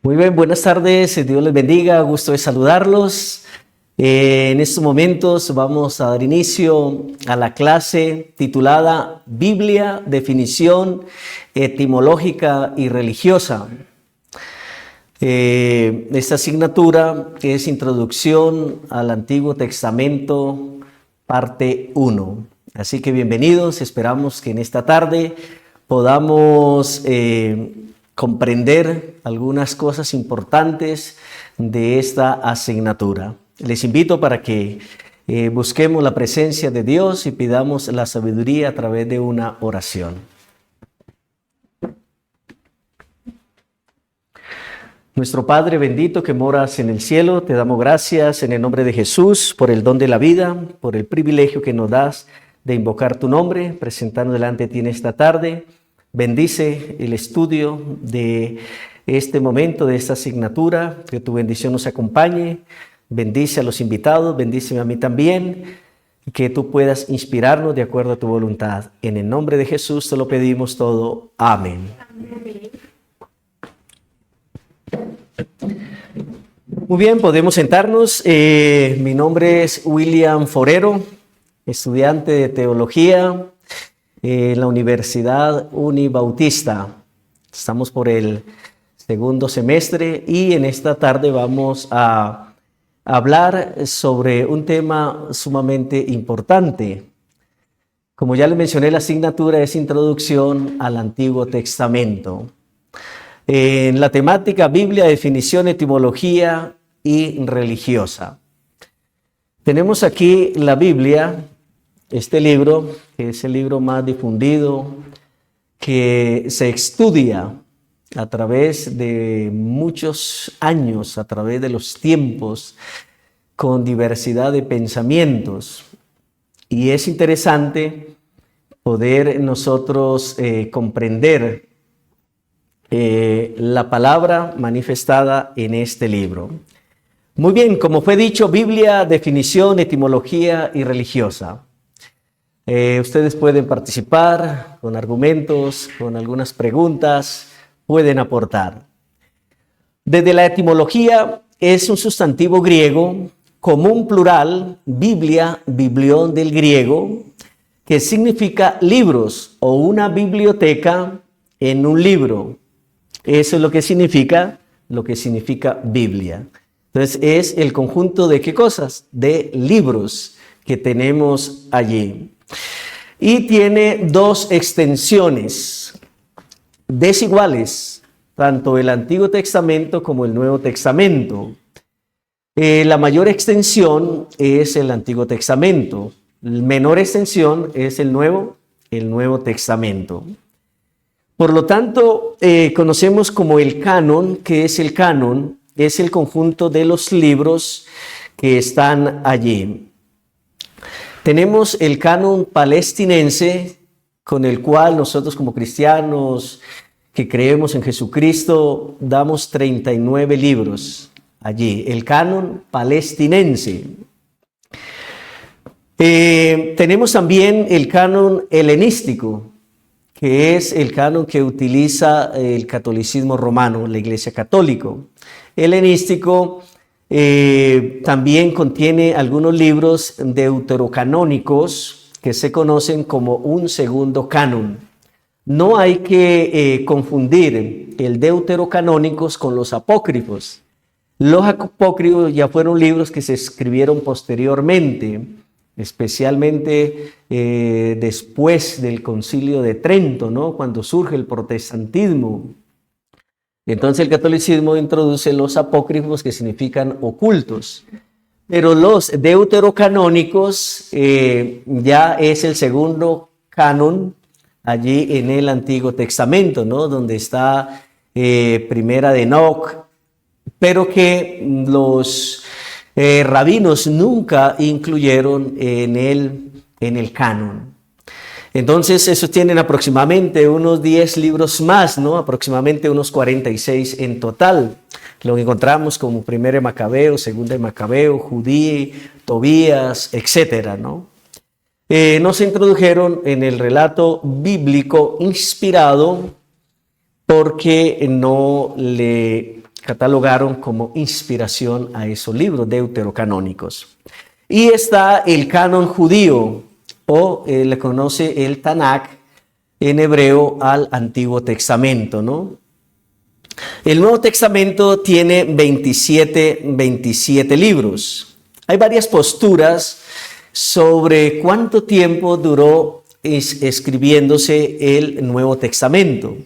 Muy bien, buenas tardes, Dios les bendiga, gusto de saludarlos. En estos momentos vamos a dar inicio a la clase titulada Biblia, definición etimológica y religiosa. Esta asignatura es Introducción al Antiguo Testamento, parte 1. Así que bienvenidos, esperamos que en esta tarde podamos comprender algunas cosas importantes de esta asignatura. Les invito para que busquemos la presencia de Dios y pidamos la sabiduría a través de una oración. Nuestro Padre bendito que moras en el cielo, te damos gracias en el nombre de Jesús por el don de la vida, por el privilegio que nos das de invocar tu nombre, presentarnos delante de ti en esta tarde. Bendice el estudio de este momento, de esta asignatura, que tu bendición nos acompañe. Bendice a los invitados, bendíceme a mí también, y que tú puedas inspirarnos de acuerdo a tu voluntad. En el nombre de Jesús te lo pedimos todo. Amén. Muy bien, podemos sentarnos. Mi nombre es William Forero, estudiante de teología en la Universidad Unibautista. Estamos por el segundo semestre y en esta tarde vamos a hablar sobre un tema sumamente importante. Como ya les mencioné, la asignatura es Introducción al Antiguo Testamento. En la temática Biblia, definición, etimología y religiosa. Tenemos aquí la Biblia, este libro, que es el libro más difundido, que se estudia a través de muchos años, a través de los tiempos, con diversidad de pensamientos. Y es interesante poder nosotros comprender la palabra manifestada en este libro. Muy bien, como fue dicho, Biblia, definición, etimología y religiosa. Ustedes pueden participar con argumentos, con algunas preguntas, pueden aportar. Desde la etimología es un sustantivo griego común plural, Biblia, biblión del griego, que significa libros o una biblioteca en un libro. Eso es lo que significa Biblia. Entonces es el conjunto de ¿qué cosas? De libros que tenemos allí. Y tiene dos extensiones desiguales, tanto el Antiguo Testamento como el Nuevo Testamento. La mayor extensión es el Antiguo Testamento, la menor extensión es el Nuevo Testamento. Por lo tanto, conocemos como el canon. ¿Qué es el canon? Es el conjunto de los libros que están allí. Tenemos el canon palestinense, con el cual nosotros como cristianos que creemos en Jesucristo damos 39 libros allí, el canon palestinense. Tenemos también el canon helenístico, que es el canon que utiliza el catolicismo romano, la Iglesia Católica. Helenístico también contiene algunos libros deuterocanónicos que se conocen como un segundo canon. No hay que confundir el deuterocanónicos con los apócrifos. Los apócrifos ya fueron libros que se escribieron posteriormente, especialmente después del Concilio de Trento, ¿no? Cuando surge el protestantismo. Entonces el catolicismo introduce los apócrifos, que significan ocultos. Pero los deuterocanónicos ya es el segundo canon allí en el Antiguo Testamento, ¿no? Donde está Primera de Enoc, pero que los rabinos nunca incluyeron en el canon. Entonces, esos tienen aproximadamente unos 10 libros más, ¿no? Aproximadamente unos 46 en total. Lo encontramos como Primera de Macabeo, Segunda de Macabeo, Judí, Tobías, etcétera, ¿no? No se introdujeron en el relato bíblico inspirado porque no le catalogaron como inspiración a esos libros deuterocanónicos. Y está el canon judío, o le conoce el Tanakh en hebreo al Antiguo Testamento, ¿no? El Nuevo Testamento tiene 27 libros. Hay varias posturas sobre cuánto tiempo duró escribiéndose el Nuevo Testamento.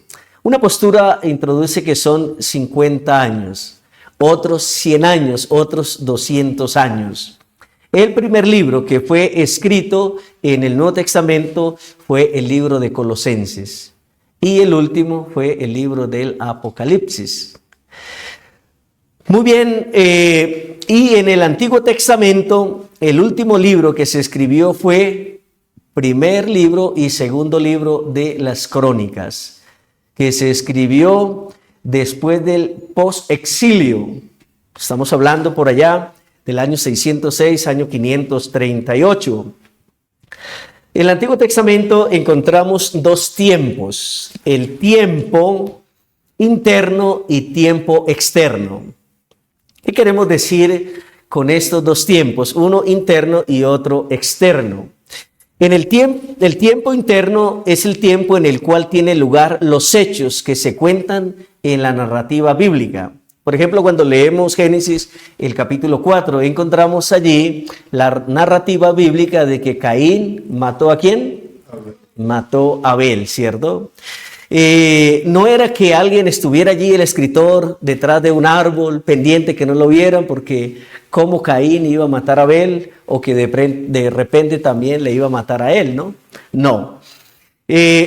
Una postura introduce que son 50 años, otros 100 años, otros 200 años. El primer libro que fue escrito en el Nuevo Testamento fue el libro de Colosenses y el último fue el libro del Apocalipsis. Muy bien, y en el Antiguo Testamento el último libro que se escribió fue primer libro y segundo libro de las Crónicas, que se escribió después del post-exilio. Estamos hablando por allá del año 606, año 538. En el Antiguo Testamento encontramos dos tiempos, el tiempo interno y tiempo externo. ¿Qué queremos decir con estos dos tiempos? Uno interno y otro externo. El tiempo interno es el tiempo en el cual tienen lugar los hechos que se cuentan en la narrativa bíblica. Por ejemplo, cuando leemos Génesis, el capítulo 4, encontramos allí la narrativa bíblica de que Caín mató ¿a quién? Mató a Abel, ¿cierto? No era que alguien estuviera allí, el escritor, detrás de un árbol, pendiente que no lo vieran, porque cómo Caín iba a matar a Abel, o que de repente también le iba a matar a él, ¿no? No.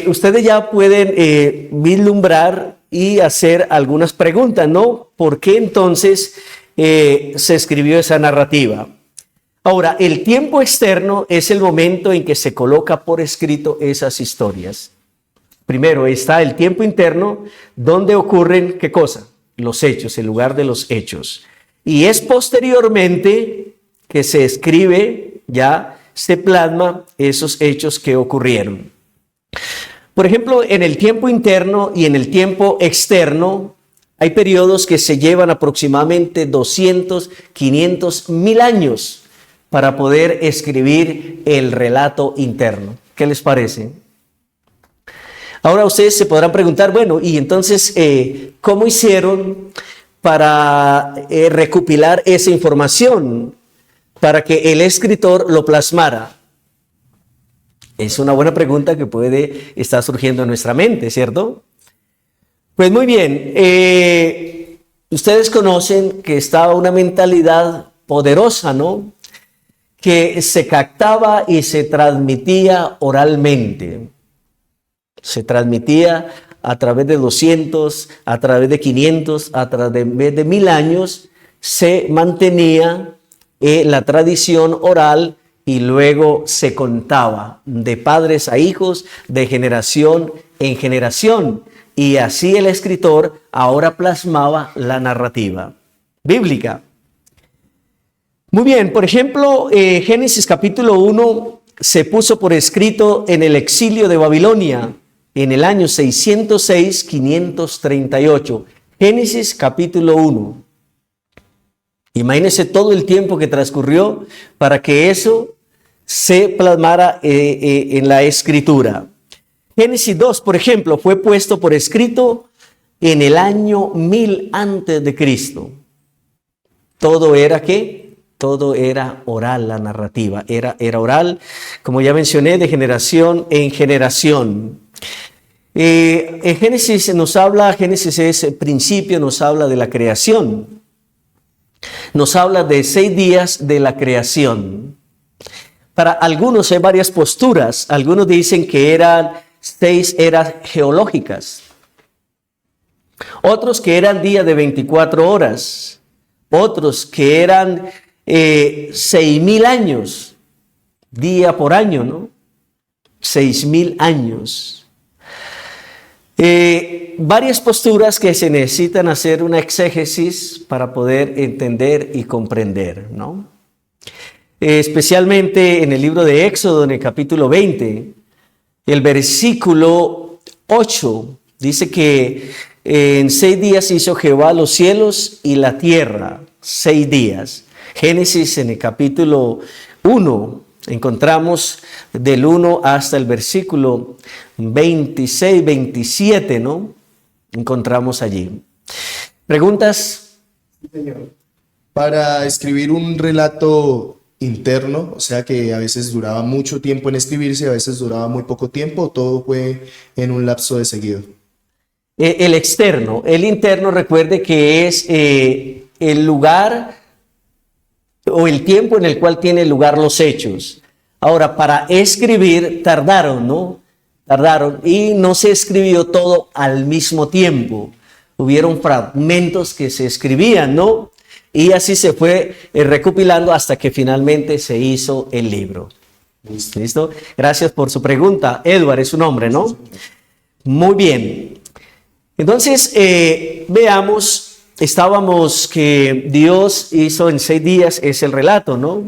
Ustedes ya pueden vislumbrar y hacer algunas preguntas, ¿no? ¿Por qué entonces se escribió esa narrativa? Ahora, el tiempo externo es el momento en que se coloca por escrito esas historias. Primero está el tiempo interno, donde ocurren, ¿qué cosa? Los hechos, el lugar de los hechos. Y es posteriormente que se escribe, ya se plasma esos hechos que ocurrieron. Por ejemplo, en el tiempo interno y en el tiempo externo, hay periodos que se llevan aproximadamente 200, 500, 1000 años para poder escribir el relato interno. ¿Qué les parece? Ahora ustedes se podrán preguntar, bueno, y entonces, ¿cómo hicieron para recopilar esa información para que el escritor lo plasmara? Es una buena pregunta que puede estar surgiendo en nuestra mente, ¿cierto? Pues muy bien, ustedes conocen que estaba una mentalidad poderosa, ¿no? Que se captaba y se transmitía oralmente. Se transmitía a través de 200, a través de 500, a través de 1000 años, se mantenía la tradición oral y luego se contaba de padres a hijos, de generación en generación. Y así el escritor ahora plasmaba la narrativa bíblica. Muy bien, por ejemplo, Génesis capítulo 1 se puso por escrito en el exilio de Babilonia en el año 606-538. Génesis capítulo 1. Imagínense todo el tiempo que transcurrió para que eso se plasmara en la escritura. Génesis 2, por ejemplo, fue puesto por escrito en el año 1000 antes de Cristo. Todo era ¿qué? Todo era oral, la narrativa. Era oral, como ya mencioné, de generación en generación. En Génesis nos habla, Génesis es el principio, nos habla de la creación. Nos habla de 6 días de la creación. Para algunos hay varias posturas. Algunos dicen que eran 6 eras geológicas. Otros que eran días de 24 horas. Otros que eran 6000 años. Día por año, ¿no? 6000 años. Varias posturas que se necesitan hacer una exégesis para poder entender y comprender, ¿no? Especialmente en el libro de Éxodo, en el capítulo 20, el versículo 8, dice que En 6 días hizo Jehová los cielos y la tierra. 6 días. Génesis en el capítulo 1. Encontramos del 1 hasta el versículo 26, 27, ¿no? Encontramos allí. ¿Preguntas? Señor. Para escribir un relato interno, o sea que a veces duraba mucho tiempo en escribirse, a veces duraba muy poco tiempo, todo fue en un lapso de seguido. El externo. El interno, recuerde que es el lugar o el tiempo en el cual tienen lugar los hechos. Ahora, para escribir tardaron, ¿no? Tardaron y no se escribió todo al mismo tiempo. Hubieron fragmentos que se escribían, ¿no? Y así se fue recopilando hasta que finalmente se hizo el libro. ¿Listo? Gracias por su pregunta. Edward es su nombre, ¿no? Muy bien. Entonces, veamos, estábamos que Dios hizo en 6 días, es el relato, ¿no?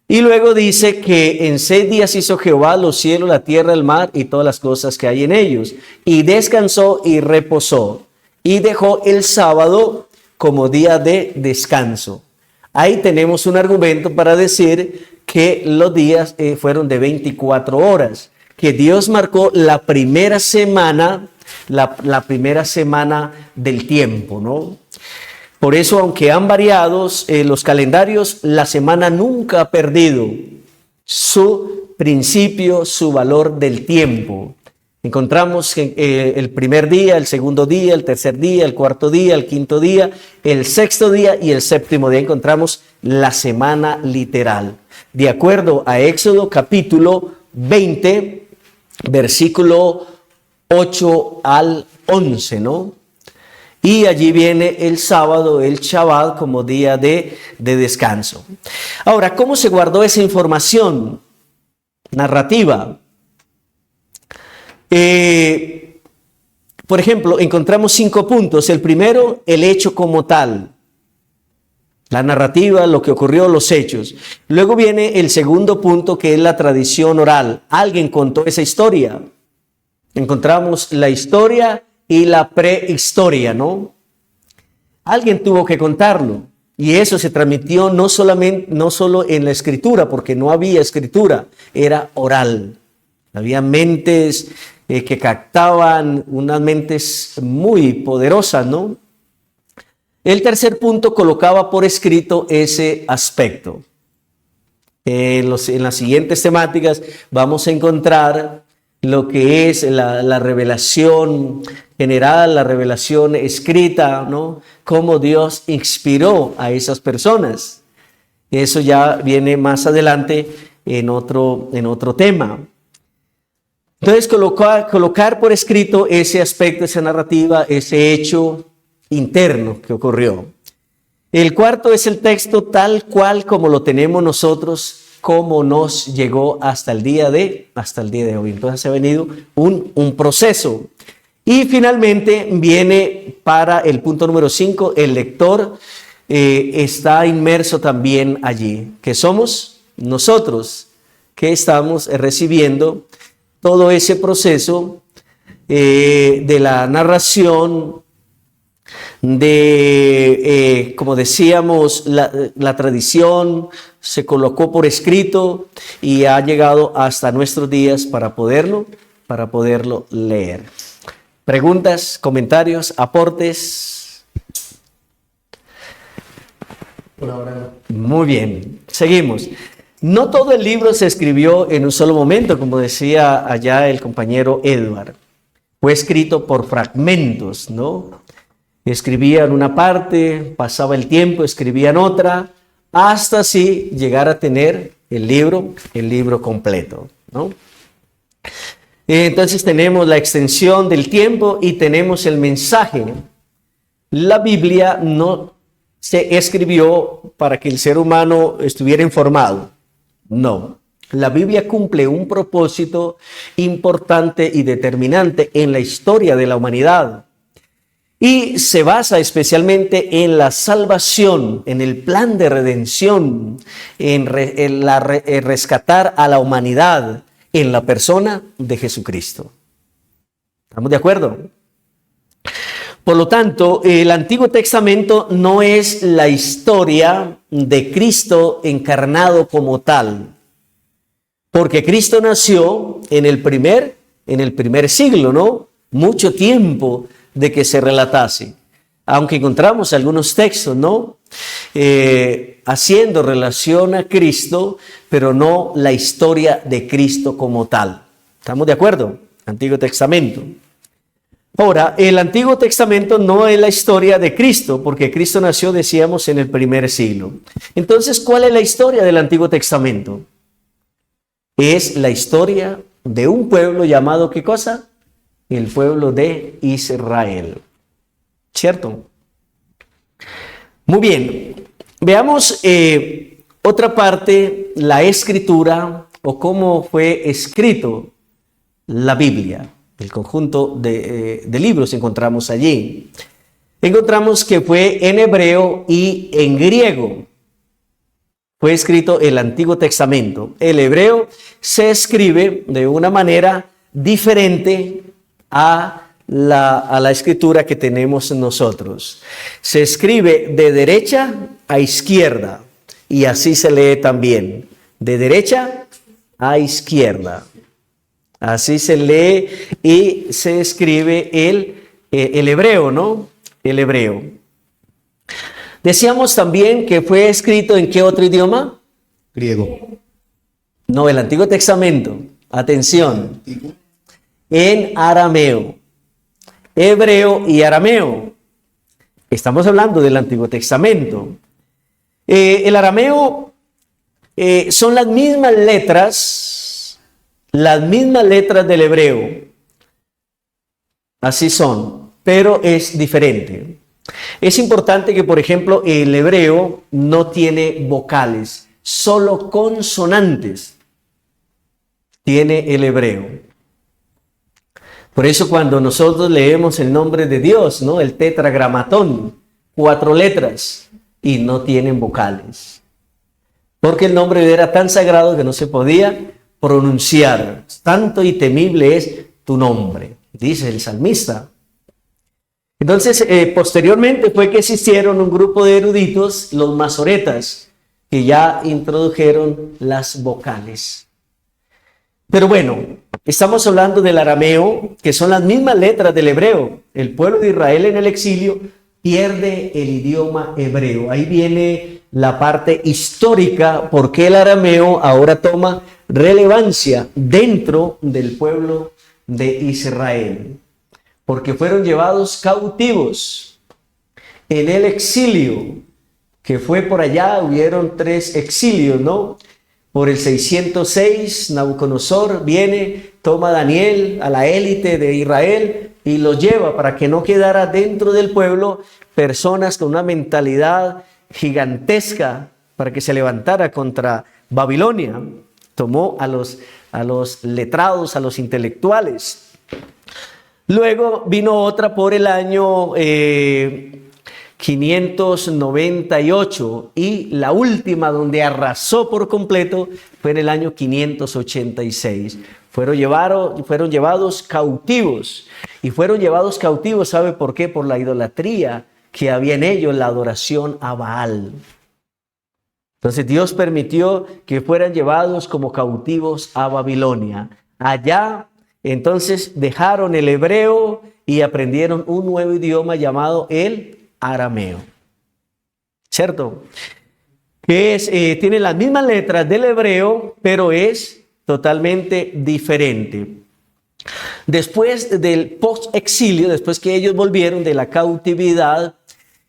Y luego dice que en 6 días hizo Jehová los cielos, la tierra, el mar y todas las cosas que hay en ellos. Y descansó y reposó. Y dejó el sábado como día de descanso. Ahí tenemos un argumento para decir que los días fueron de 24 horas. Que Dios marcó la primera semana, la primera semana del tiempo, ¿no? Por eso, aunque han variado los calendarios, la semana nunca ha perdido su principio, su valor del tiempo. Encontramos el primer día, el segundo día, el tercer día, el cuarto día, el quinto día, el sexto día y el séptimo día. Encontramos la semana literal. De acuerdo a Éxodo capítulo 20, versículo 8 al 11, ¿no? Y allí viene el sábado, el Shabbat, como día de descanso. Ahora, ¿cómo se guardó esa información narrativa? Por ejemplo, encontramos 5 puntos. El primero, el hecho como tal. La narrativa, lo que ocurrió, los hechos. Luego viene el segundo punto, que es la tradición oral. Alguien contó esa historia. Encontramos la historia y la prehistoria, ¿no? Alguien tuvo que contarlo. Y eso se transmitió no solo en la escritura, porque no había escritura, era oral. Había mentes que captaban, unas mentes muy poderosas, ¿no? El tercer punto colocaba por escrito ese aspecto. En las siguientes temáticas vamos a encontrar lo que es la revelación general, la revelación escrita, ¿no? Cómo Dios inspiró a esas personas. Eso ya viene más adelante en otro tema. Entonces, colocar por escrito ese aspecto, esa narrativa, ese hecho interno que ocurrió. El cuarto es el texto tal cual como lo tenemos nosotros, cómo nos llegó hasta el día de hoy. Entonces ha venido un proceso. Y finalmente viene para el punto número 5, el lector está inmerso también allí, que somos nosotros que estamos recibiendo todo ese proceso de la narración, como decíamos, la tradición se colocó por escrito y ha llegado hasta nuestros días para poderlo leer. ¿Preguntas, comentarios, aportes? Por ahora no. Muy bien, seguimos. No todo el libro se escribió en un solo momento, como decía allá el compañero Edward. Fue escrito por fragmentos, ¿no? Escribían una parte, pasaba el tiempo, escribían otra, hasta así llegar a tener el libro completo, ¿no? Entonces tenemos la extensión del tiempo y tenemos el mensaje. La Biblia no se escribió para que el ser humano estuviera informado. No, la Biblia cumple un propósito importante y determinante en la historia de la humanidad. Y se basa especialmente en la salvación, en el plan de redención, en rescatar a la humanidad en la persona de Jesucristo. ¿Estamos de acuerdo? Por lo tanto, el Antiguo Testamento no es la historia de Cristo encarnado como tal, porque Cristo nació en el primer siglo, ¿no? Mucho tiempo de que se relatase. Aunque encontramos algunos textos, ¿no? Haciendo relación a Cristo, pero no la historia de Cristo como tal. ¿Estamos de acuerdo? Antiguo Testamento. Ahora, el Antiguo Testamento no es la historia de Cristo, porque Cristo nació, decíamos, en el primer siglo. Entonces, ¿cuál es la historia del Antiguo Testamento? Es la historia de un pueblo llamado, ¿qué cosa? El pueblo de Israel. ¿Cierto? Muy bien. Veamos otra parte, la escritura o cómo fue escrito la Biblia. El conjunto de libros encontramos allí. Encontramos que fue en hebreo y en griego. Fue escrito el Antiguo Testamento. El hebreo se escribe de una manera diferente a la escritura que tenemos nosotros. Se escribe de derecha a izquierda y así se lee también. De derecha a izquierda. Así se lee y se escribe el hebreo, ¿no? El hebreo. Decíamos también que fue escrito ¿en qué otro idioma? Griego. No, el Antiguo Testamento. Atención. En arameo. Hebreo y arameo. Estamos hablando del Antiguo Testamento. El arameo son las mismas letras del hebreo. Así son, pero es diferente. Es importante que, por ejemplo, el hebreo no tiene vocales, solo consonantes tiene el hebreo. Por eso cuando nosotros leemos el nombre de Dios, ¿no? El tetragramatón, 4 letras y no tienen vocales. Porque el nombre era tan sagrado que no se podía pronunciar. Tanto y temible es tu nombre, dice el salmista. Entonces, posteriormente fue que existieron un grupo de eruditos, los masoretas, que ya introdujeron las vocales. Pero bueno, estamos hablando del arameo, que son las mismas letras del hebreo. El pueblo de Israel en el exilio pierde el idioma hebreo. Ahí viene la parte histórica, porque el arameo ahora toma relevancia dentro del pueblo de Israel. Porque fueron llevados cautivos en el exilio, que fue por allá, hubieron 3 exilios, ¿no? Por el 606, Nabucodonosor viene, toma a Daniel, a la élite de Israel, y lo lleva para que no quedara dentro del pueblo personas con una mentalidad gigantesca para que se levantara contra Babilonia. Tomó a los letrados, a los intelectuales. Luego vino otra por el año 598 y la última donde arrasó por completo fue en el año 586. Fueron llevados cautivos. Y fueron llevados cautivos, ¿sabe por qué? Por la idolatría que había en ellos, la adoración a Baal. Entonces Dios permitió que fueran llevados como cautivos a Babilonia. Allá entonces dejaron el hebreo y aprendieron un nuevo idioma llamado el arameo. ¿Cierto? Que tiene las mismas letras del hebreo, pero es totalmente diferente. Después del post-exilio, después que ellos volvieron de la cautividad,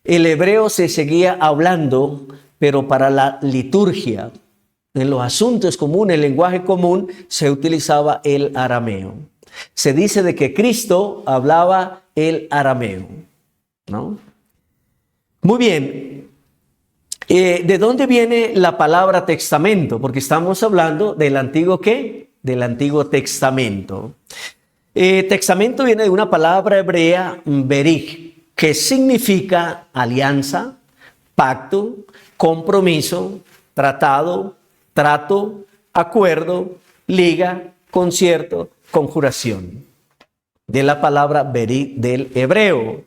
el hebreo se seguía hablando, pero para la liturgia, en los asuntos comunes, el lenguaje común, se utilizaba el arameo. Se dice de que Cristo hablaba el arameo, ¿no? Muy bien. ¿De dónde viene la palabra testamento? Porque estamos hablando del antiguo ¿qué? Del Antiguo Testamento. Testamento viene de una palabra hebrea, berij, que significa alianza, pacto, compromiso, tratado, trato, acuerdo, liga, concierto, conjuración. De la palabra berij del hebreo.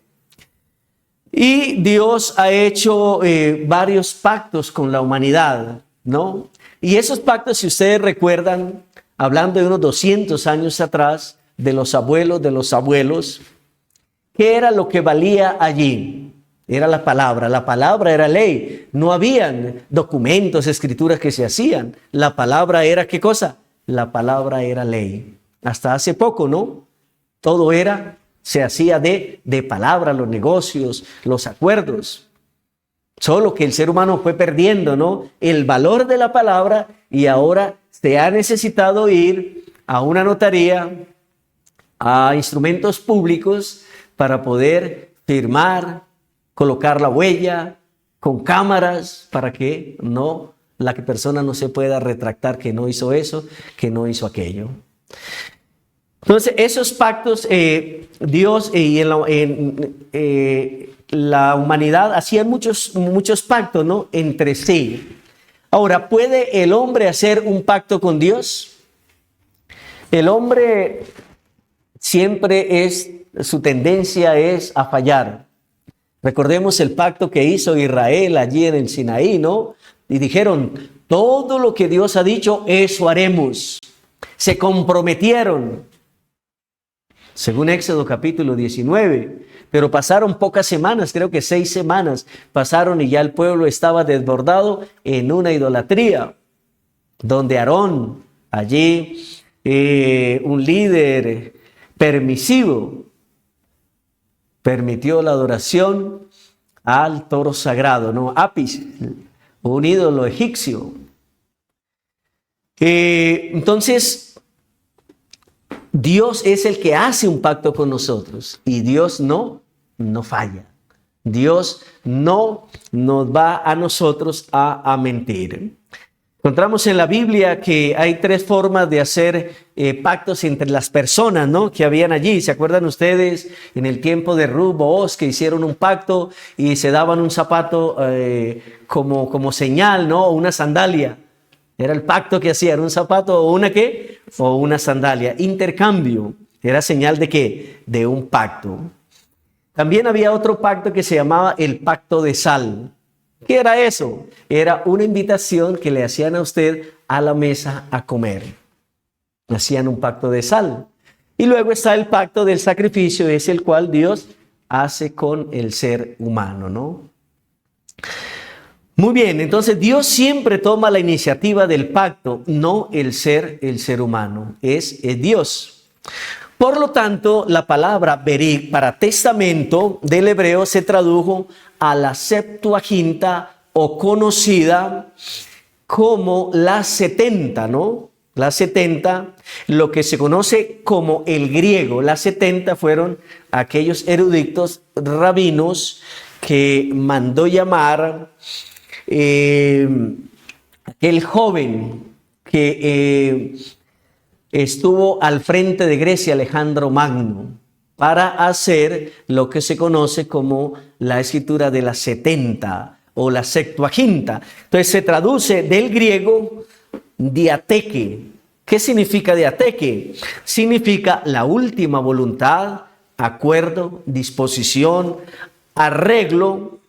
Y Dios ha hecho varios pactos con la humanidad, ¿no? Y esos pactos, si ustedes recuerdan, hablando de unos 200 años atrás, de los abuelos, ¿qué era lo que valía allí? Era la palabra era ley. No habían documentos, escrituras que se hacían. La palabra era, ¿qué cosa? La palabra era ley. Hasta hace poco, ¿no? Todo se hacía de palabra, los negocios, los acuerdos. Solo que el ser humano fue perdiendo, ¿no?, el valor de la palabra, y ahora se ha necesitado ir a una notaría, a instrumentos públicos, para poder firmar, colocar la huella con cámaras para que la persona no se pueda retractar que no hizo eso, que no hizo aquello. Entonces, esos pactos, Dios y la humanidad hacían muchos pactos, ¿no?, entre sí. Ahora, ¿puede el hombre hacer un pacto con Dios? El hombre siempre su tendencia es a fallar. Recordemos el pacto que hizo Israel allí en el Sinaí, ¿no? Y dijeron, todo lo que Dios ha dicho, eso haremos. Se comprometieron, según Éxodo capítulo 19. Pero pasaron pocas semanas, creo que 6 semanas pasaron, y ya el pueblo estaba desbordado en una idolatría, donde Aarón, allí un líder permisivo, permitió la adoración al toro sagrado, ¿no? Apis, un ídolo egipcio. Entonces, Dios es el que hace un pacto con nosotros, y Dios no falla. Dios no nos va a nosotros a mentir. Encontramos en la Biblia que hay 3 formas de hacer pactos entre las personas, ¿no?, que habían allí. ¿Se acuerdan ustedes en el tiempo de Ruth, Booz, que hicieron un pacto y se daban un zapato como señal, ¿no?, o una sandalia? Era el pacto que hacían, un zapato o una ¿qué? O una sandalia. Intercambio. Era señal de ¿qué? De un pacto. También había otro pacto que se llamaba el pacto de sal. ¿Qué era eso? Era una invitación que le hacían a usted a la mesa a comer. Hacían un pacto de sal. Y luego está el pacto del sacrificio, es el cual Dios hace con el ser humano, ¿no? Muy bien, entonces Dios siempre toma la iniciativa del pacto, no el ser humano, es Dios. Por lo tanto, la palabra berik para testamento del hebreo se tradujo a la Septuaginta, o conocida como la 70, ¿no? La 70, lo que se conoce como el griego. Las 70 fueron aquellos eruditos rabinos que mandó llamar aquel joven que estuvo al frente de Grecia, Alejandro Magno, para hacer lo que se conoce como la escritura de las 70 o la Septuaginta. Entonces se traduce del griego diateque. ¿Qué significa diateque? Significa la última voluntad, acuerdo, disposición, arreglo.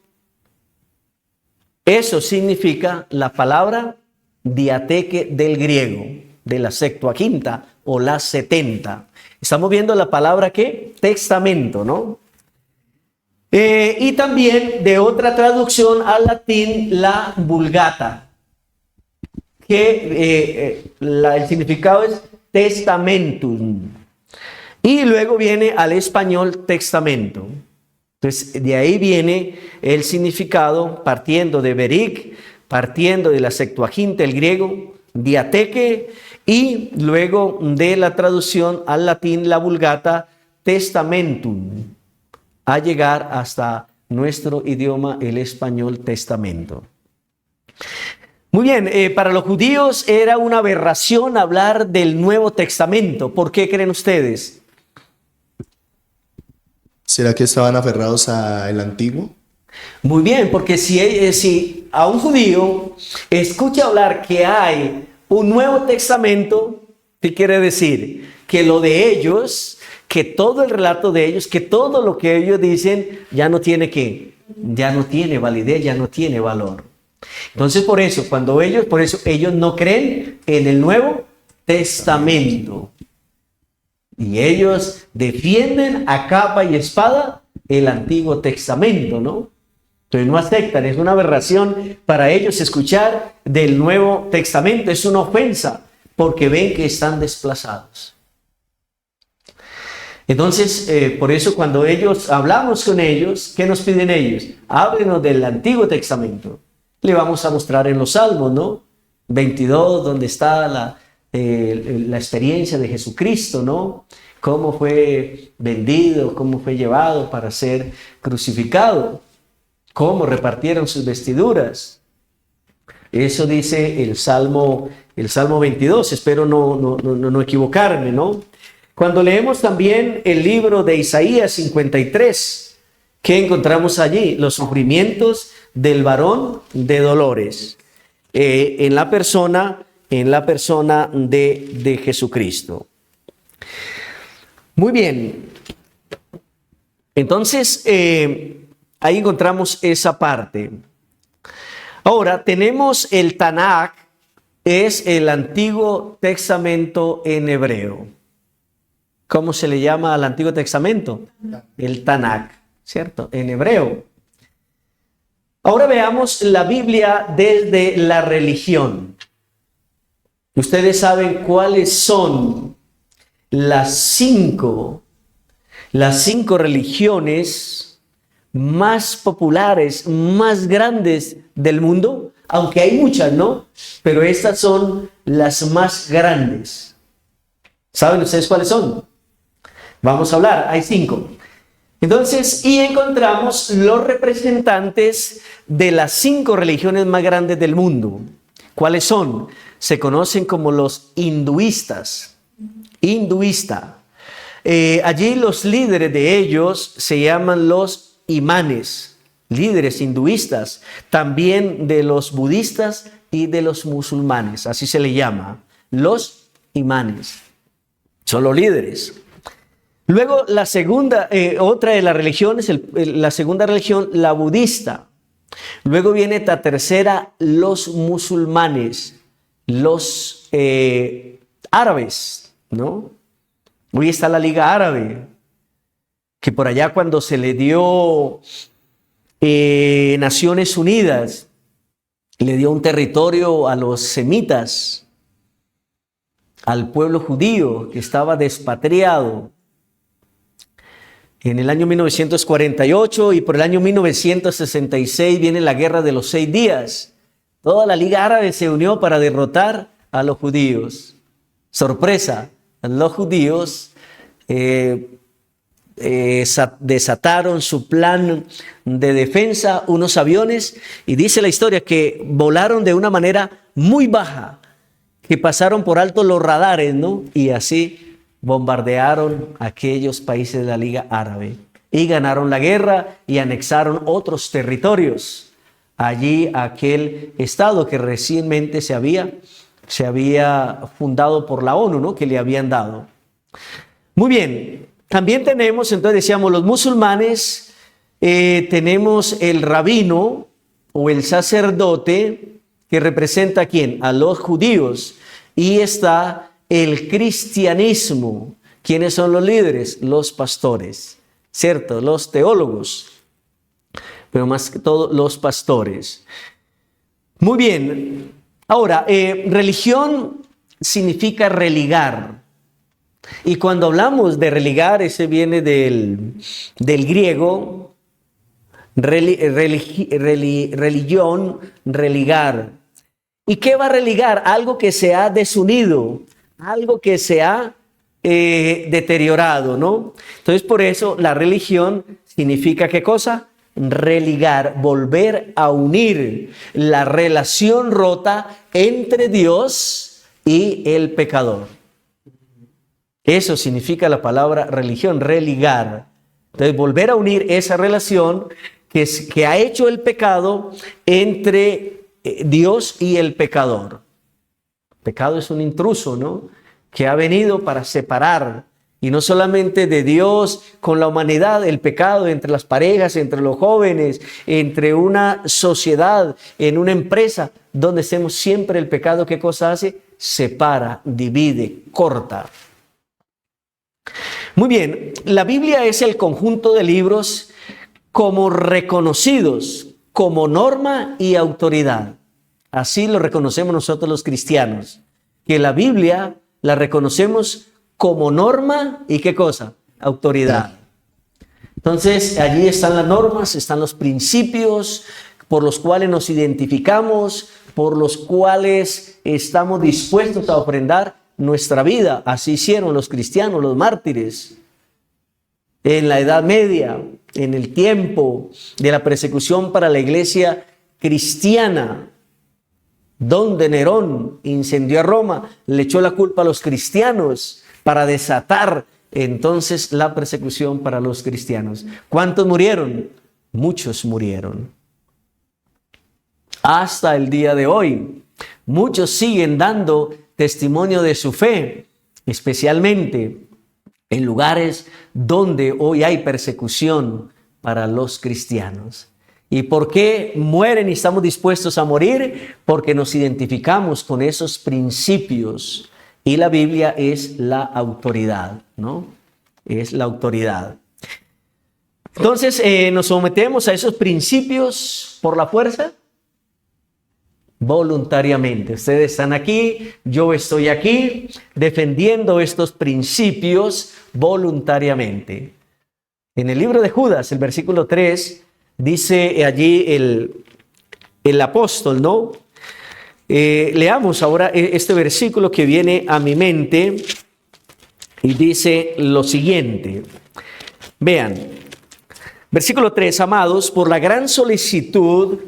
Eso significa la palabra diateque del griego, de la Septuaginta o la 70. Estamos viendo la palabra ¿qué? Testamento, ¿no? Y también de otra traducción al latín, la Vulgata, que el significado es testamentum. Y luego viene al español testamento. Entonces, de ahí viene el significado, partiendo de berik, partiendo de la Septuaginta, el griego, diateque, y luego de la traducción al latín, la Vulgata, testamentum, a llegar hasta nuestro idioma, el español, testamento. Muy bien, para los judíos era una aberración hablar del Nuevo Testamento. ¿Por qué creen ustedes? ¿Será que estaban aferrados al antiguo? Muy bien, porque si a un judío escucha hablar que hay un Nuevo Testamento, ¿qué quiere decir? Que lo de ellos, que todo el relato de ellos, que todo lo que ellos dicen ya no tiene ya no tiene validez, ya no tiene valor. Entonces por eso ellos no creen en el Nuevo Testamento. Y ellos defienden a capa y espada el Antiguo Testamento, ¿no? Entonces no aceptan, es una aberración para ellos escuchar del Nuevo Testamento, es una ofensa, porque ven que están desplazados. Entonces, por eso cuando hablamos con ellos, ¿qué nos piden ellos? Háblenos del Antiguo Testamento. Le vamos a mostrar en los Salmos, ¿no? 22, donde está la experiencia de Jesucristo, ¿no? Cómo fue vendido, cómo fue llevado para ser crucificado, cómo repartieron sus vestiduras. Eso dice el Salmo 22, espero no equivocarme, ¿no? Cuando leemos también el libro de Isaías 53, ¿qué encontramos allí? Los sufrimientos del varón de dolores, en la persona de Jesucristo. Muy bien. Entonces, ahí encontramos esa parte. Ahora, tenemos el Tanakh, es el Antiguo Testamento en hebreo. ¿Cómo se le llama al Antiguo Testamento? El Tanakh, ¿cierto? En hebreo. Ahora veamos la Biblia desde la religión. Ustedes saben cuáles son las cinco religiones más populares, más grandes del mundo, aunque hay muchas, ¿no? Pero estas son las más grandes. ¿Saben ustedes cuáles son? Vamos a hablar, hay 5. Entonces, y encontramos los representantes de las 5 religiones más grandes del mundo. ¿Cuáles son? Se conocen como los hinduistas. Allí los líderes de ellos se llaman los imanes, líderes hinduistas, también de los budistas y de los musulmanes, así se le llama, los imanes, son los líderes. Luego la segunda, otra de las religiones, la segunda religión, la budista. Luego viene la tercera, los musulmanes, los árabes, ¿no? Hoy está la Liga Árabe, que por allá cuando se le dio Naciones Unidas, le dio un territorio a los semitas, al pueblo judío que estaba despatriado. En el año 1948 y por el año 1966 viene la Guerra de los 6 días. Toda la Liga Árabe se unió para derrotar a los judíos. Sorpresa, los judíos desataron su plan de defensa, unos aviones, y dice la historia que volaron de una manera muy baja, que pasaron por alto los radares, ¿no? Y así bombardearon aquellos países de la Liga Árabe y ganaron la guerra y anexaron otros territorios. Allí aquel estado que recientemente se había fundado por la ONU, ¿no? Que le habían dado. Muy bien, también tenemos, entonces decíamos, los musulmanes, tenemos el rabino o el sacerdote que representa ¿a quién? A los judíos, y está el cristianismo. ¿Quiénes son los líderes? Los pastores, ¿cierto? Los teólogos, pero más que todo los pastores. Muy bien. Ahora, religión significa religar. Y cuando hablamos de religar, ese viene del griego, religión, religar. ¿Y qué va a religar? Algo que se ha desunido, algo que se ha deteriorado, ¿no? Entonces, por eso la religión significa ¿qué cosa? Religar, volver a unir la relación rota entre Dios y el pecador. Eso significa la palabra religión, religar. Entonces, volver a unir esa relación que ha hecho el pecado entre Dios y el pecador. El pecado es un intruso, ¿no? Que ha venido para separar Y no solamente de Dios con la humanidad, el pecado entre las parejas, entre los jóvenes, entre una sociedad, en una empresa, donde estemos siempre el pecado, ¿qué cosa hace? Separa, divide, corta. Muy bien, la Biblia es el conjunto de libros como reconocidos como norma y autoridad. Así lo reconocemos nosotros los cristianos, que la Biblia la reconocemos como norma y ¿qué cosa? Autoridad. Entonces, allí están las normas, están los principios por los cuales nos identificamos, por los cuales estamos dispuestos a ofrendar nuestra vida. Así hicieron los cristianos, los mártires. En la Edad Media, en el tiempo de la persecución para la iglesia cristiana, donde Nerón incendió a Roma, le echó la culpa a los cristianos para desatar entonces la persecución para los cristianos. ¿Cuántos murieron? Muchos murieron. Hasta el día de hoy, muchos siguen dando testimonio de su fe, especialmente en lugares donde hoy hay persecución para los cristianos. ¿Y por qué mueren y estamos dispuestos a morir? Porque nos identificamos con esos principios. Y la Biblia es la autoridad, ¿no? Es la autoridad. Entonces, ¿nos sometemos a esos principios por la fuerza? Voluntariamente. Ustedes están aquí, yo estoy aquí, defendiendo estos principios voluntariamente. En el libro de Judas, el versículo 3, dice allí el apóstol, ¿no? Leamos ahora este versículo que viene a mi mente y dice lo siguiente. Vean, versículo 3, amados, por la gran solicitud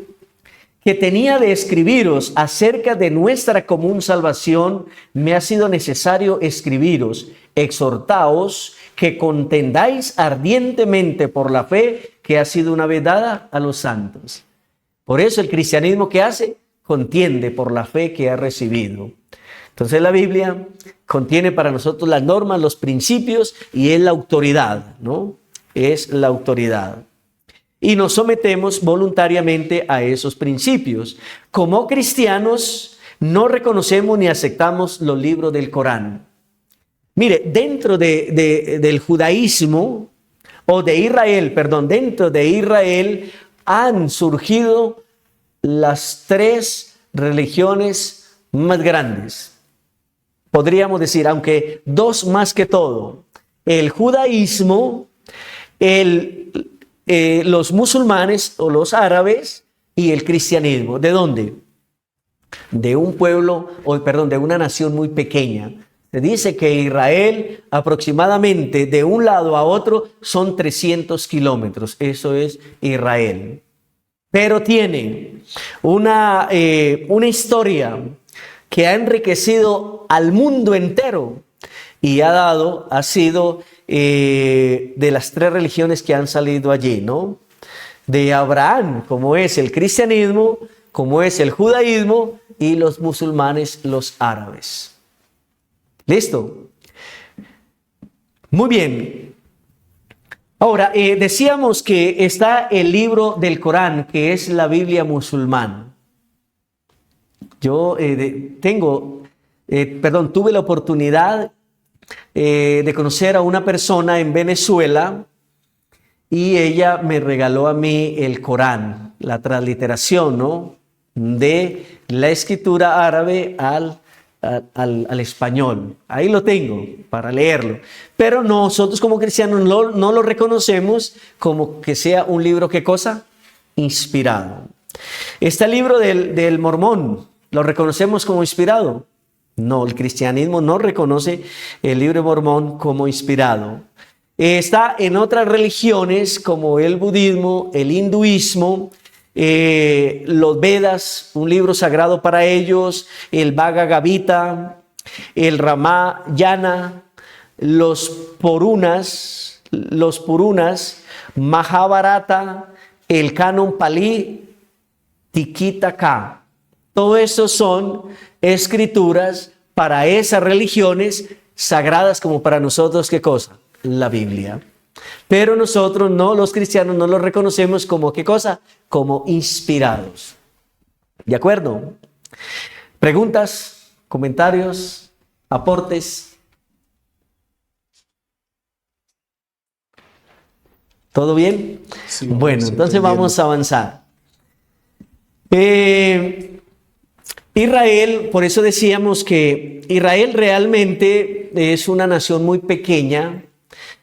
que tenía de escribiros acerca de nuestra común salvación, me ha sido necesario escribiros, exhortaos que contendáis ardientemente por la fe que ha sido una vez dada a los santos. Por eso el cristianismo, ¿qué hace? Contiende por la fe que ha recibido. Entonces la Biblia contiene para nosotros las normas, los principios y es la autoridad, ¿no? Es la autoridad. Y nos sometemos voluntariamente a esos principios. Como cristianos no reconocemos ni aceptamos los libros del Corán. Mire, dentro del judaísmo, o de Israel, perdón, dentro de Israel han surgido las tres religiones más grandes. Podríamos decir, aunque dos más que todo, el judaísmo, los musulmanes o los árabes y el cristianismo. ¿De dónde? De un pueblo, de una nación muy pequeña. Se dice que Israel aproximadamente de un lado a otro son 300 kilómetros. Eso es Israel. Pero tiene una historia que ha enriquecido al mundo entero y ha sido de las tres religiones que han salido allí, ¿no? De Abraham, como es el cristianismo, como es el judaísmo y los musulmanes, los árabes. ¿Listo? Muy bien. Ahora, decíamos que está el libro del Corán, que es la Biblia musulmana. Yo tuve la oportunidad de conocer a una persona en Venezuela y ella me regaló a mí el Corán, la transliteración, ¿no? De la escritura árabe al español. Ahí lo tengo para leerlo. Pero nosotros como cristianos no lo reconocemos como que sea un libro, ¿qué cosa? Inspirado. Está el libro del Mormón. ¿Lo reconocemos como inspirado? No, el cristianismo no reconoce el libro de Mormón como inspirado. Está en otras religiones como el budismo, el hinduismo, los Vedas, un libro sagrado para ellos, el Bhagavad Gita, el Ramayana, los Purunas, Mahabharata, el Canon Pali, Tikitaka. Todo eso son escrituras para esas religiones sagradas como para nosotros, ¿qué cosa? La Biblia. Pero nosotros no, los cristianos, no los reconocemos como ¿qué cosa? Como inspirados. ¿De acuerdo? ¿Preguntas? ¿Comentarios? ¿Aportes? ¿Todo bien? Sí, Bueno, sí, entonces entendiendo. vamos a avanzar. Israel, por eso decíamos que Israel realmente es una nación muy pequeña.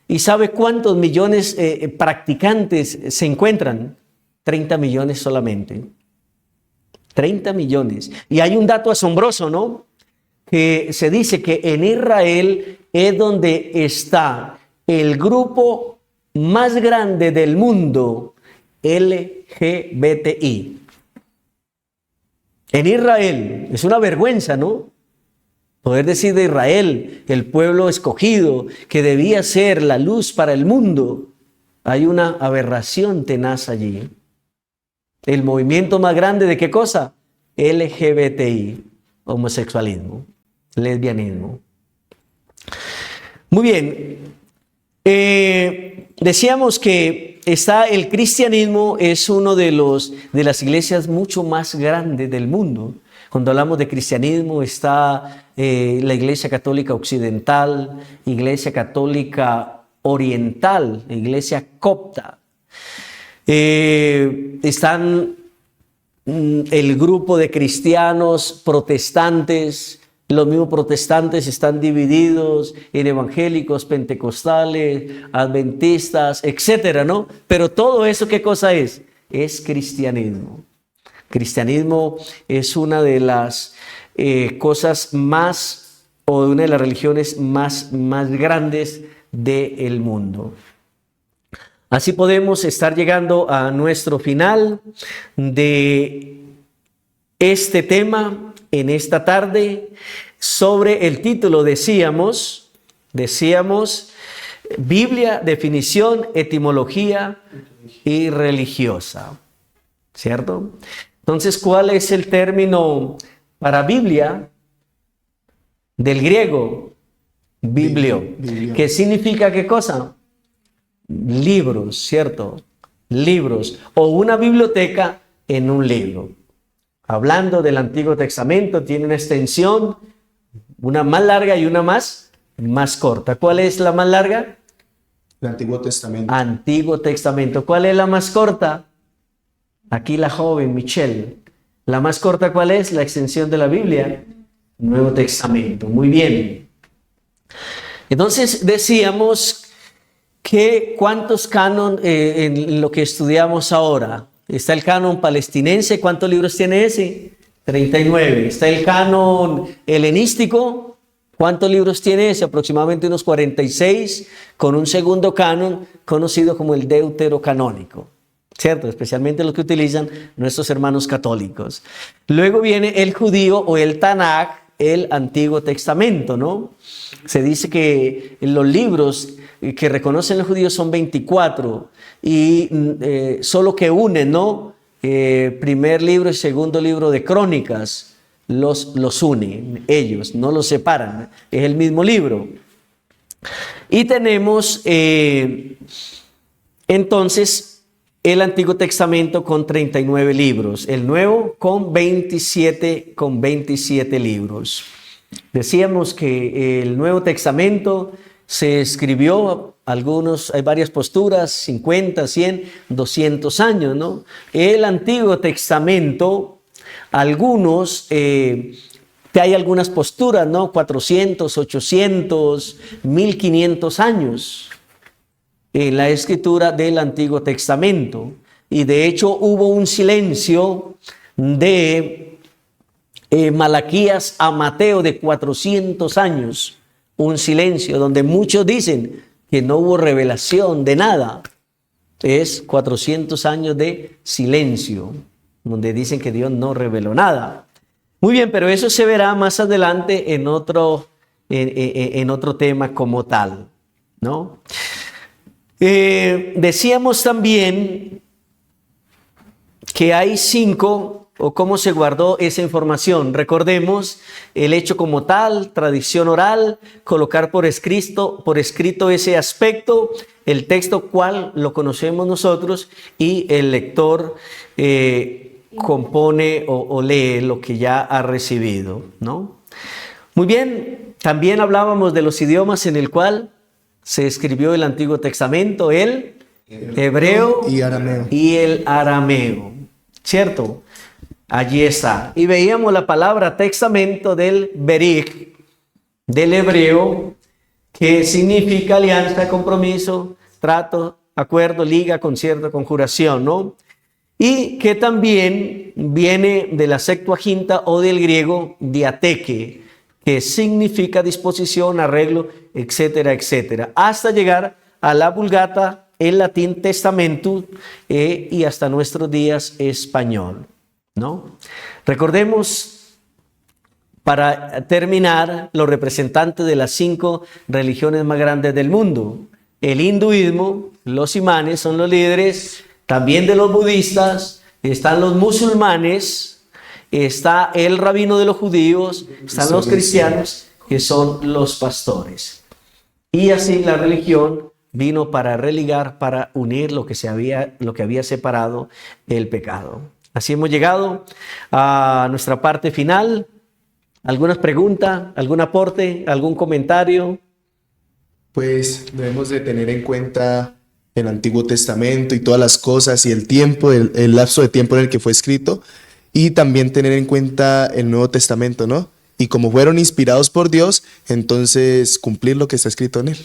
¿Y sabe cuántos millones practicantes se encuentran? 30 millones solamente. 30 millones. Y hay un dato asombroso, ¿no? Que se dice que en Israel es donde está el grupo más grande del mundo LGBTI. En Israel, es una vergüenza, ¿no? Poder decir de Israel, el pueblo escogido, que debía ser la luz para el mundo. Hay una aberración tenaz allí. El movimiento más grande de ¿qué cosa? LGBTI, homosexualismo, lesbianismo. Muy bien. Decíamos que el cristianismo es uno de las iglesias mucho más grandes del mundo. Cuando hablamos de cristianismo está la Iglesia Católica Occidental, Iglesia Católica Oriental, Iglesia Copta. Están el grupo de cristianos protestantes. Los mismos protestantes están divididos en evangélicos, pentecostales, adventistas, etcétera, ¿no? Pero todo eso, ¿qué cosa es? Es cristianismo. Cristianismo es una de las cosas más, o una de las religiones más grandes del mundo. Así podemos estar llegando a nuestro final de este tema en esta tarde. Sobre el título decíamos Biblia, definición, etimología y religiosa, ¿cierto? Entonces, ¿cuál es el término para Biblia? Del griego, biblio. Biblio. ¿Qué significa qué cosa? Libros, ¿cierto? Libros o una biblioteca en un libro. Hablando del Antiguo Testamento, tiene una extensión, una más larga y una más corta. ¿Cuál es la más larga? El Antiguo Testamento. Antiguo Testamento. ¿Cuál es la más corta? Aquí la joven Michelle. ¿La más corta cuál es? La extensión de la Biblia. Nuevo Testamento. Muy bien. Entonces decíamos que cuántos canon en lo que estudiamos ahora. Está el canon palestinense. ¿Cuántos libros tiene ese? 39. Está el canon helenístico. ¿Cuántos libros tiene ese? Aproximadamente unos 46, con un segundo canon conocido como el deuterocanónico, ¿cierto? Especialmente los que utilizan nuestros hermanos católicos. Luego viene el judío o el Tanaj, el Antiguo Testamento, ¿no? Se dice que los libros que reconocen los judíos son 24 y solo que unen, ¿no? Primer libro y segundo libro de Crónicas los unen, ellos no los separan, es el mismo libro. Y tenemos entonces el Antiguo Testamento con 39 libros, el Nuevo con 27 libros. Decíamos que el Nuevo Testamento se escribió, hay varias posturas, 50, 100, 200 años, ¿no? El Antiguo Testamento, algunos, hay algunas posturas, ¿no? 400, 800, 1500 años en la escritura del Antiguo Testamento. Y de hecho hubo un silencio de Malaquías a Mateo de 400 años. Un silencio donde muchos dicen que no hubo revelación de nada. Es 400 años de silencio, donde dicen que Dios no reveló nada. Muy bien, pero eso se verá más adelante en otro tema como tal, ¿no? Decíamos también que hay 5 o cómo se guardó esa información. Recordemos el hecho como tal, tradición oral, colocar por escrito ese aspecto, el texto cual lo conocemos nosotros y el lector compone o lee lo que ya ha recibido, ¿no? Muy bien, también hablábamos de los idiomas en el cual se escribió el Antiguo Testamento, el hebreo y el arameo, ¿cierto? Allí está. Y veíamos la palabra testamento del berik, del hebreo, que significa alianza, compromiso, trato, acuerdo, liga, concierto, conjuración, ¿no? Y que también viene de la Septuaginta o del griego diateque, que significa disposición, arreglo, etcétera, etcétera, hasta llegar a la Vulgata, el latín testamentum y hasta nuestros días español, ¿no? Recordemos, para terminar, los representantes de las 5 religiones más grandes del mundo. El hinduismo, los imanes son los líderes, también de los budistas, están los musulmanes, está el rabino de los judíos, están los cristianos, que son los pastores. Y así la religión vino para religar, para unir lo que había separado el pecado. Así hemos llegado a nuestra parte final. ¿Alguna pregunta, algún aporte, algún comentario? Pues debemos de tener en cuenta el Antiguo Testamento y todas las cosas y el tiempo, el lapso de tiempo en el que fue escrito, y también tener en cuenta el Nuevo Testamento, ¿no? Y como fueron inspirados por Dios, entonces cumplir lo que está escrito en él.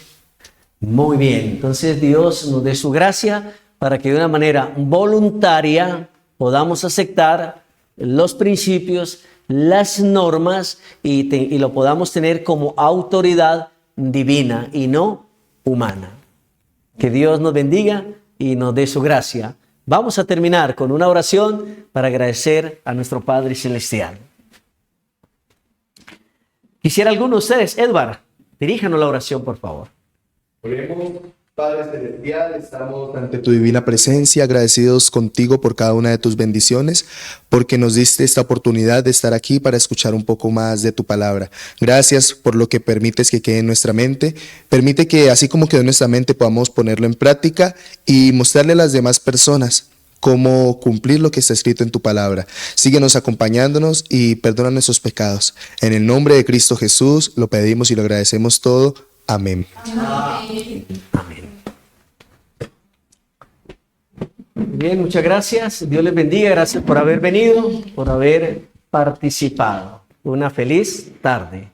Muy bien, entonces Dios nos dé su gracia para que de una manera voluntaria podamos aceptar los principios, las normas y lo podamos tener como autoridad divina y no humana. Que Dios nos bendiga y nos dé su gracia. Vamos a terminar con una oración para agradecer a nuestro Padre Celestial. Quisiera alguno de ustedes, Edward, diríjanos la oración, por favor. Oremos. Padre Celestial, estamos ante tu divina presencia, agradecidos contigo por cada una de tus bendiciones, porque nos diste esta oportunidad de estar aquí para escuchar un poco más de tu palabra. Gracias por lo que permites que quede en nuestra mente. Permite que así como quedó en nuestra mente podamos ponerlo en práctica y mostrarle a las demás personas cómo cumplir lo que está escrito en tu palabra. Síguenos acompañándonos y perdona nuestros pecados. En el nombre de Cristo Jesús lo pedimos y lo agradecemos todo. Amén. Amén. Amén. Bien, muchas gracias. Dios les bendiga. Gracias por haber venido, por haber participado. Una feliz tarde.